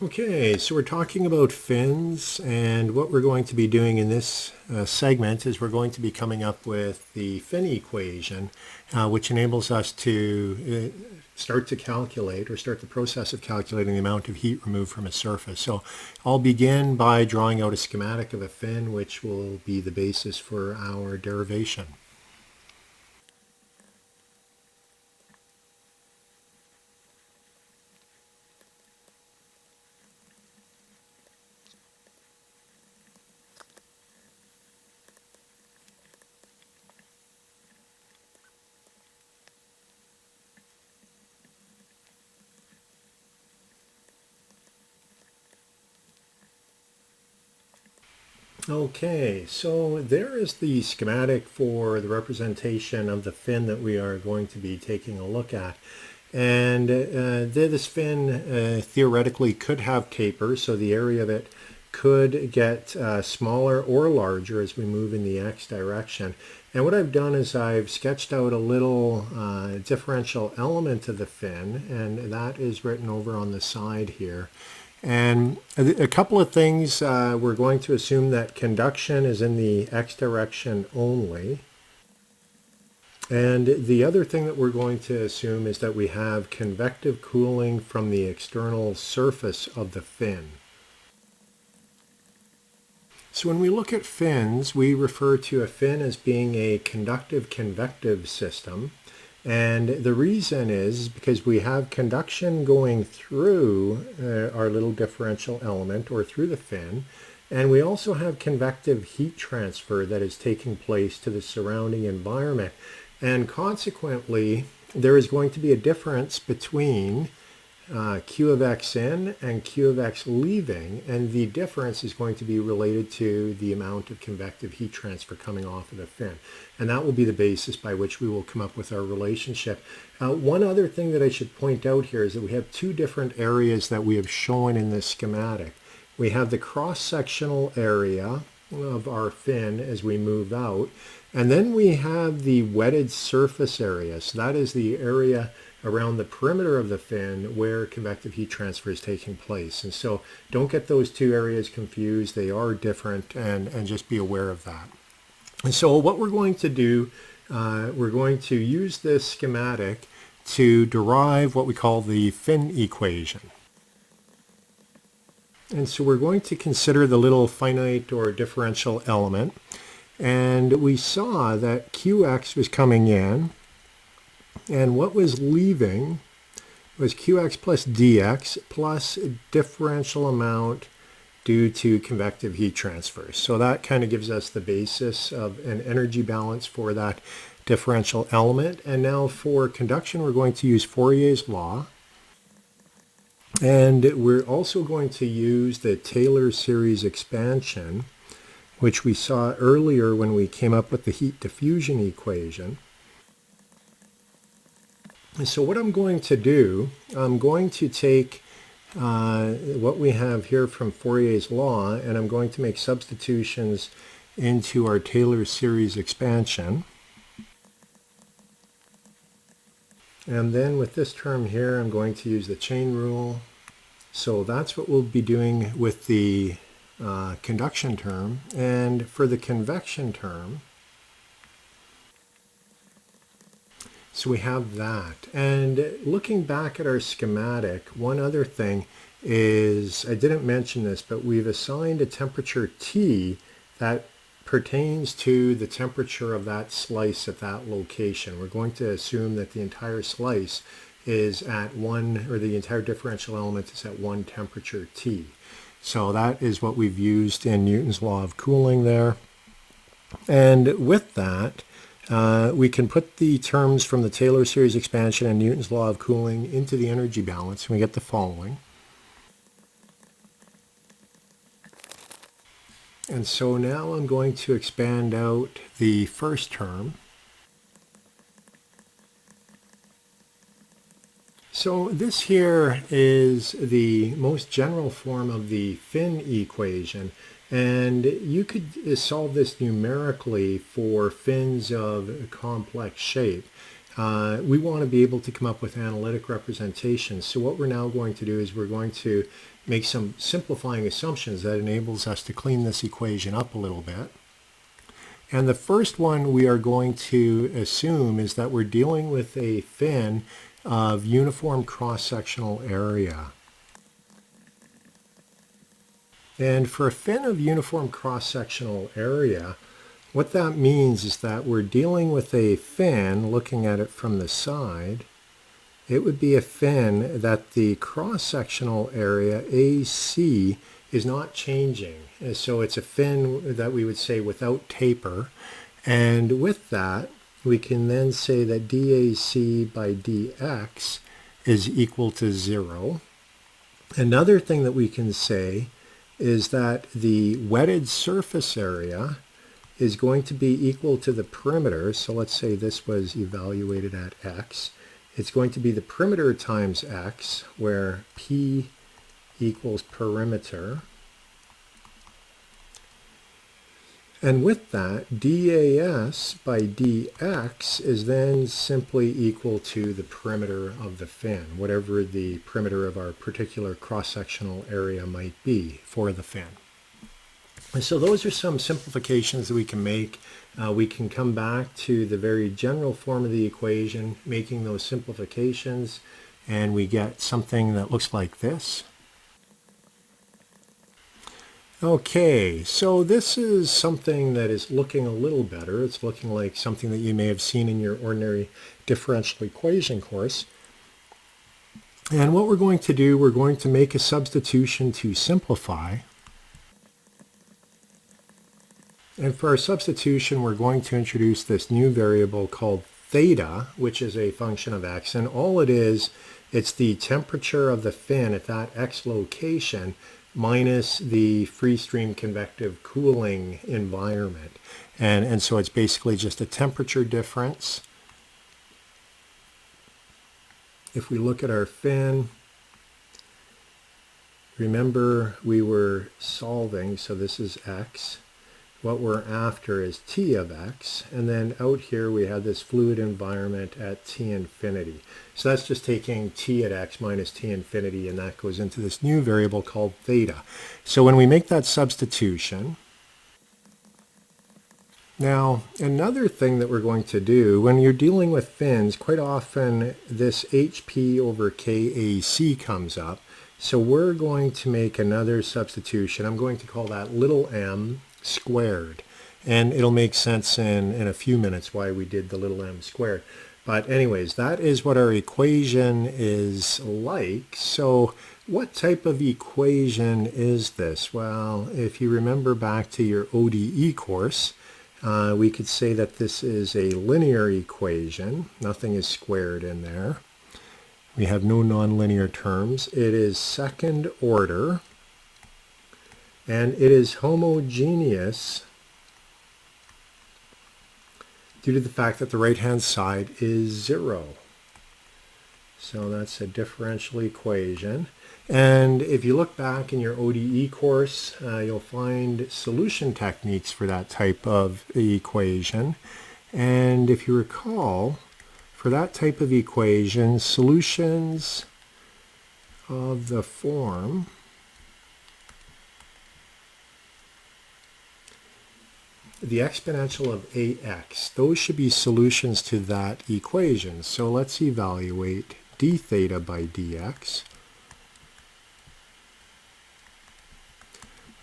Okay, so we're talking about fins, and what we're going to be doing in this segment is we're going to be coming up with the fin equation, which enables us to start to calculate or start the process of calculating the amount of heat removed from a surface. So I'll begin by drawing out a schematic of a fin, which will be the basis for our derivation. Okay, so there is the schematic for the representation of the fin that we are going to be taking a look at. And this fin theoretically could have taper, so the area of it could get smaller or larger as we move in the x direction. And what I've done is I've sketched out a little differential element of the fin, and that is written over on the side here. And a couple of things, we're going to assume that conduction is in the x direction only. And the other thing that we're going to assume is that we have convective cooling from the external surface of the fin. So when we look at fins, we refer to a fin as being a conductive-convective system. And the reason is because we have conduction going through our little differential element or through the fin, and we also have convective heat transfer that is taking place to the surrounding environment. And consequently, there is going to be a difference between Q of x in and Q of x leaving, and the difference is going to be related to the amount of convective heat transfer coming off of the fin. And that will be the basis by which we will come up with our relationship. One other thing that I should point out here is that we have two different areas that we have shown in this schematic. We have the cross-sectional area of our fin as we move out, and then we have the wetted surface area. So that is the area around the perimeter of the fin where convective heat transfer is taking place. And so don't get those two areas confused. They are different, and just be aware of that. And so what we're going to do, we're going to use this schematic to derive what we call the fin equation. And so we're going to consider the little finite or differential element. And we saw that Qx was coming in, and what was leaving was Qx plus dx plus a differential amount due to convective heat transfer. So that kind of gives us the basis of an energy balance for that differential element. And now for conduction, we're going to use Fourier's law. And we're also going to use the Taylor series expansion, which we saw earlier when we came up with the heat diffusion equation. And so what I'm going to do, I'm going to take what we have here from Fourier's law, and I'm going to make substitutions into our Taylor series expansion. And then with this term here, I'm going to use the chain rule. So that's what we'll be doing with the conduction term. And for the convection term, so we have that. And looking back at our schematic, one other thing is, I didn't mention this, but we've assigned a temperature T that pertains to the temperature of that slice at that location. We're going to assume that the entire slice is at one, or the entire differential element is at one temperature T. So that is what we've used in Newton's law of cooling there. And with that, we can put the terms from the Taylor series expansion and Newton's law of cooling into the energy balance, and we get the following. And so now I'm going to expand out the first term. So this here is the most general form of the fin equation, and you could solve this numerically for fins of a complex shape. we want to be able to come up with analytic representations. So what we're now going to do is we're going to make some simplifying assumptions that enables us to clean this equation up a little bit. And the first one we are going to assume is that we're dealing with a fin of uniform cross-sectional area. And for a fin of uniform cross-sectional area, what that means is that we're dealing with a fin, looking at it from the side. It would be a fin that the cross-sectional area, AC, is not changing. And so it's a fin that we would say without taper. And with that, we can then say that dAc by dx is equal to 0. Another thing that we can say is that the wetted surface area is going to be equal to the perimeter. So let's say this was evaluated at x. It's going to be the perimeter times x, where P equals perimeter. And with that, dAs by dx is then simply equal to the perimeter of the fin, whatever the perimeter of our particular cross-sectional area might be for the fin. And so those are some simplifications that we can make. We can come back to the very general form of the equation, making those simplifications, and we get something that looks like this. Okay, so this is something that is looking a little better. It's looking like something that you may have seen in your ordinary differential equation course. And what we're going to do, we're going to make a substitution to simplify. And for our substitution, we're going to introduce this new variable called theta, which is a function of x. And all it is, it's the temperature of the fin at that x location minus the free stream convective cooling environment. And so it's basically just a temperature difference. If we look at our fin, remember we were solving, so this is x. What we're after is T of x, and then out here we have this fluid environment at T infinity. So that's just taking T at x minus T infinity, and that goes into this new variable called theta. So when we make that substitution, now another thing that we're going to do, when you're dealing with fins, quite often this HP over KAC comes up. So we're going to make another substitution. I'm going to call that little m squared, and it'll make sense in a few minutes why we did the little m squared. But anyways, that is what our equation is like. So what type of equation is this? Well, if you remember back to your ODE course, we could say that this is a linear equation. Nothing is squared in there. We have no nonlinear terms. It is second order, and it is homogeneous due to the fact that the right-hand side is 0. So that's a differential equation. And if you look back in your ODE course, you'll find solution techniques for that type of equation. And if you recall, for that type of equation, solutions of the form the exponential of ax, those should be solutions to that equation. So let's evaluate d theta by dx.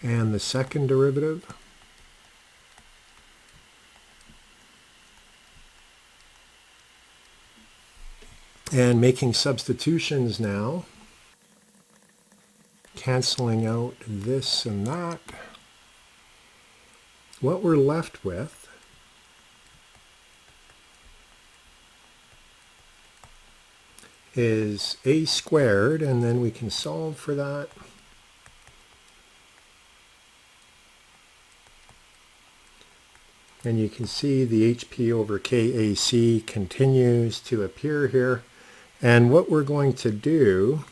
And the second derivative. And making substitutions now, canceling out this and that. What we're left with is a squared, and then we can solve for that. And you can see the HP over KAC continues to appear here. And what we're going to do,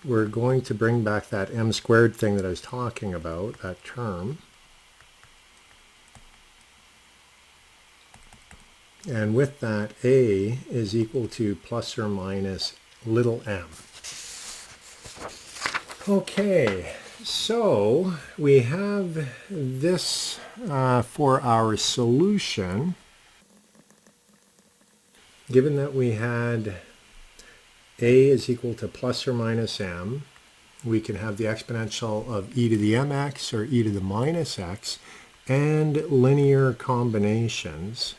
we're going to bring back that m squared thing that I was talking about, that term. And with that, A is equal to plus or minus little m. Okay, so we have this for our solution. Given that we had A is equal to plus or minus m, we can have the exponential of e to the mx or e to the minus x and linear combinations.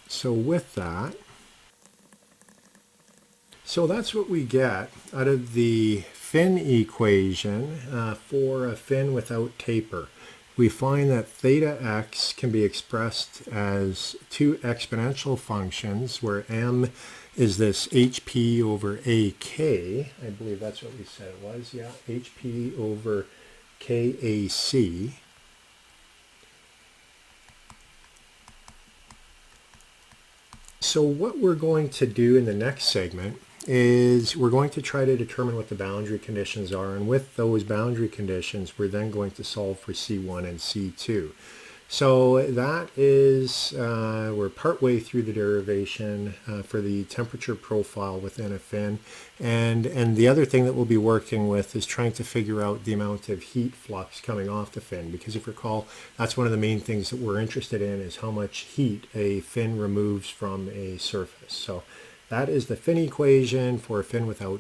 So with that, so that's what we get out of the fin equation for a fin without taper. We find that theta x can be expressed as two exponential functions where m is this hp over ak. I believe that's what we said it was. Yeah, hp over kac. So what we're going to do in the next segment is we're going to try to determine what the boundary conditions are, and with those boundary conditions we're then going to solve for C1 and C2. So that is, we're partway through the derivation for the temperature profile within a fin. And the other thing that we'll be working with is trying to figure out the amount of heat flux coming off the fin. Because if you recall, that's one of the main things that we're interested in, is how much heat a fin removes from a surface. So that is the fin equation for a fin without